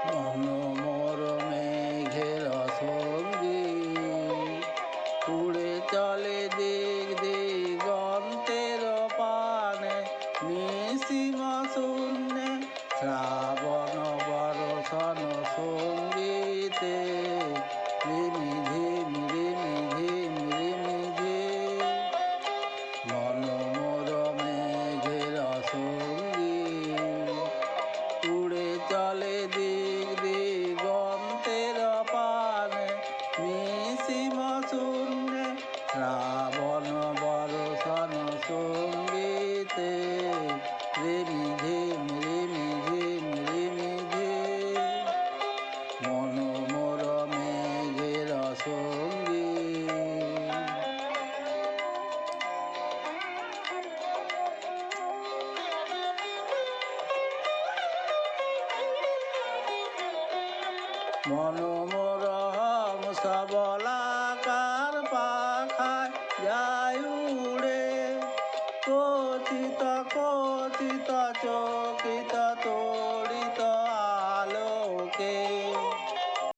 মনোমর মেঘের সঙ্গী উড়ে চলে দিক দিগন্তের পানে নিসীম শূন্যে শ্রাবণ বর্ষণ সঙ্গীতে রিমি ঝিম রিমি ঝিম রিমি ঝিম মনোমর মেঘের সঙ্গী উড়ে চলে দিক দিগন্তের পানে নিসীম শূন্যে শ্রাবণ বর্ষণ সঙ্গীতে রিমি ঝিম রিমি ঝিম রিমি ঝিম মনোমর মেঘের সঙ্গী। মনোমর হংস বলাকার পাখায় যায় উড়ে, কথিত কথিত চকিত তো